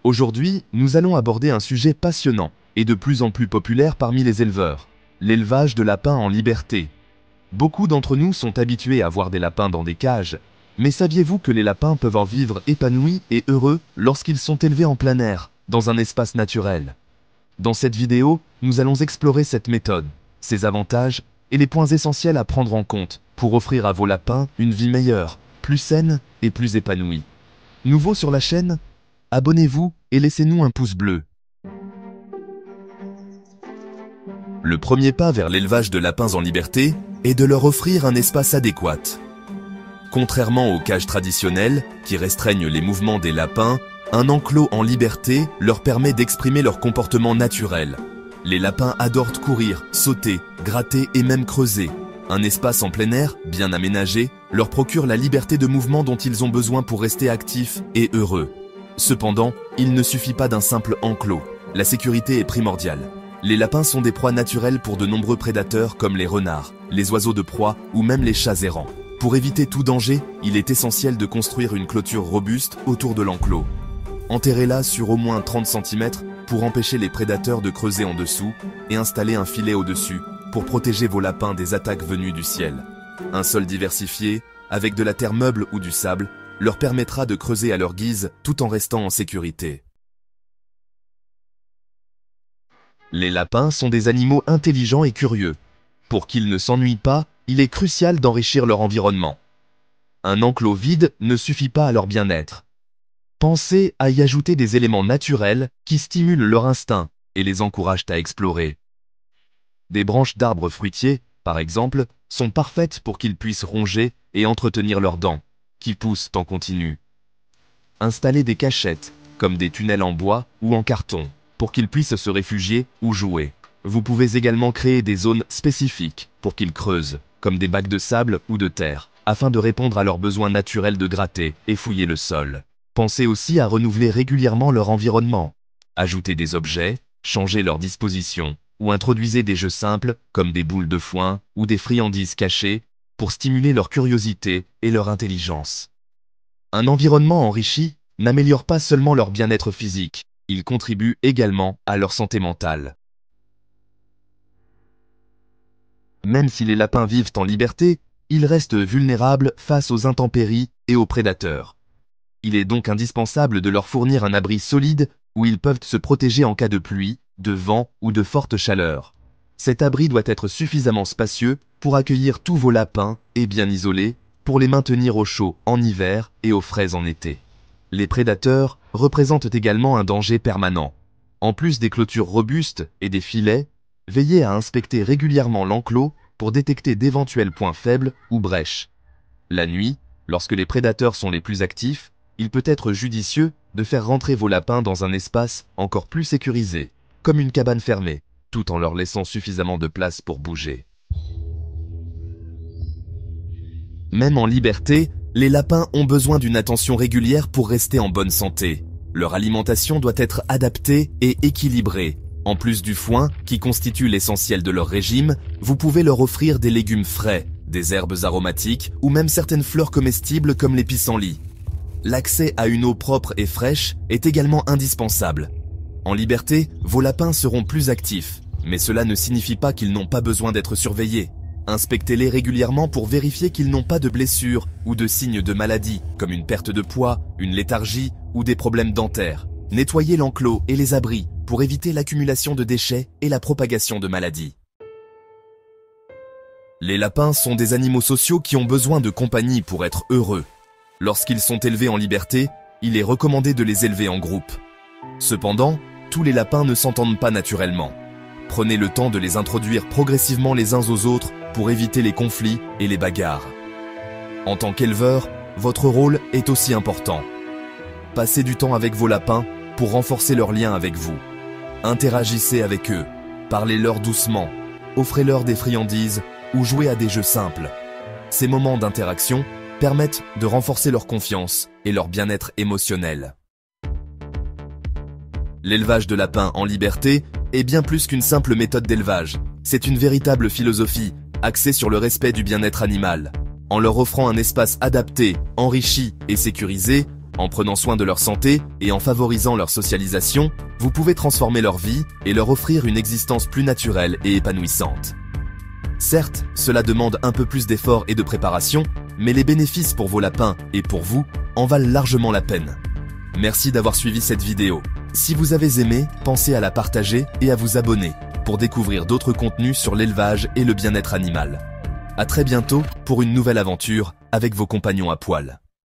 Aujourd'hui, nous allons aborder un sujet passionnant et de plus en plus populaire parmi les éleveurs, l'élevage de lapins en liberté. Beaucoup d'entre nous sont habitués à voir des lapins dans des cages, mais saviez-vous que les lapins peuvent en vivre épanouis et heureux lorsqu'ils sont élevés en plein air, dans un espace naturel? Dans cette vidéo, nous allons explorer cette méthode, ses avantages et les points essentiels à prendre en compte pour offrir à vos lapins une vie meilleure, plus saine et plus épanouie. Nouveau sur la chaîne? Abonnez-vous et laissez-nous un pouce bleu. Le premier pas vers l'élevage de lapins en liberté est de leur offrir un espace adéquat. Contrairement aux cages traditionnelles, qui restreignent les mouvements des lapins, un enclos en liberté leur permet d'exprimer leur comportement naturel. Les lapins adorent courir, sauter, gratter et même creuser. Un espace en plein air, bien aménagé, leur procure la liberté de mouvement dont ils ont besoin pour rester actifs et heureux. Cependant, il ne suffit pas d'un simple enclos. La sécurité est primordiale. Les lapins sont des proies naturelles pour de nombreux prédateurs comme les renards, les oiseaux de proie ou même les chats errants. Pour éviter tout danger, il est essentiel de construire une clôture robuste autour de l'enclos. Enterrez-la sur au moins 30 cm pour empêcher les prédateurs de creuser en dessous et installez un filet au-dessus pour protéger vos lapins des attaques venues du ciel. Un sol diversifié, avec de la terre meuble ou du sable, leur permettra de creuser à leur guise tout en restant en sécurité. Les lapins sont des animaux intelligents et curieux. Pour qu'ils ne s'ennuient pas, il est crucial d'enrichir leur environnement. Un enclos vide ne suffit pas à leur bien-être. Pensez à y ajouter des éléments naturels qui stimulent leur instinct et les encouragent à explorer. Des branches d'arbres fruitiers, par exemple, sont parfaites pour qu'ils puissent ronger et entretenir leurs dents, qui poussent en continu. Installez des cachettes, comme des tunnels en bois ou en carton, pour qu'ils puissent se réfugier ou jouer. Vous pouvez également créer des zones spécifiques pour qu'ils creusent, comme des bacs de sable ou de terre, afin de répondre à leurs besoins naturels de gratter et fouiller le sol. Pensez aussi à renouveler régulièrement leur environnement. Ajoutez des objets, changez leur disposition, ou introduisez des jeux simples, comme des boules de foin ou des friandises cachées, pour stimuler leur curiosité et leur intelligence. Un environnement enrichi n'améliore pas seulement leur bien-être physique, il contribue également à leur santé mentale. Même si les lapins vivent en liberté, ils restent vulnérables face aux intempéries et aux prédateurs. Il est donc indispensable de leur fournir un abri solide où ils peuvent se protéger en cas de pluie, de vent ou de forte chaleur. Cet abri doit être suffisamment spacieux pour accueillir tous vos lapins et bien isolé pour les maintenir au chaud en hiver et au frais en été. Les prédateurs représentent également un danger permanent. En plus des clôtures robustes et des filets, veillez à inspecter régulièrement l'enclos pour détecter d'éventuels points faibles ou brèches. La nuit, lorsque les prédateurs sont les plus actifs, il peut être judicieux de faire rentrer vos lapins dans un espace encore plus sécurisé, comme une cabane fermée, tout en leur laissant suffisamment de place pour bouger. Même en liberté, les lapins ont besoin d'une attention régulière pour rester en bonne santé. Leur alimentation doit être adaptée et équilibrée. En plus du foin, qui constitue l'essentiel de leur régime, vous pouvez leur offrir des légumes frais, des herbes aromatiques ou même certaines fleurs comestibles comme les pissenlits. L'accès à une eau propre et fraîche est également indispensable. En liberté, vos lapins seront plus actifs, mais cela ne signifie pas qu'ils n'ont pas besoin d'être surveillés. Inspectez-les régulièrement pour vérifier qu'ils n'ont pas de blessures ou de signes de maladie, comme une perte de poids, une léthargie ou des problèmes dentaires. Nettoyez l'enclos et les abris pour éviter l'accumulation de déchets et la propagation de maladies. Les lapins sont des animaux sociaux qui ont besoin de compagnie pour être heureux. Lorsqu'ils sont élevés en liberté, il est recommandé de les élever en groupe. Cependant, tous les lapins ne s'entendent pas naturellement. Prenez le temps de les introduire progressivement les uns aux autres pour éviter les conflits et les bagarres. En tant qu'éleveur, votre rôle est aussi important. Passez du temps avec vos lapins pour renforcer leur lien avec vous. Interagissez avec eux, parlez-leur doucement, offrez-leur des friandises ou jouez à des jeux simples. Ces moments d'interaction permettent de renforcer leur confiance et leur bien-être émotionnel. L'élevage de lapins en liberté est bien plus qu'une simple méthode d'élevage. C'est une véritable philosophie, axée sur le respect du bien-être animal. En leur offrant un espace adapté, enrichi et sécurisé, En prenant soin de leur santé et en favorisant leur socialisation, vous pouvez transformer leur vie et leur offrir une existence plus naturelle et épanouissante. Certes, cela demande un peu plus d'efforts et de préparation, mais les bénéfices pour vos lapins et pour vous en valent largement la peine. Merci d'avoir suivi cette vidéo. Si vous avez aimé, pensez à la partager et à vous abonner pour découvrir d'autres contenus sur l'élevage et le bien-être animal. À très bientôt pour une nouvelle aventure avec vos compagnons à poil.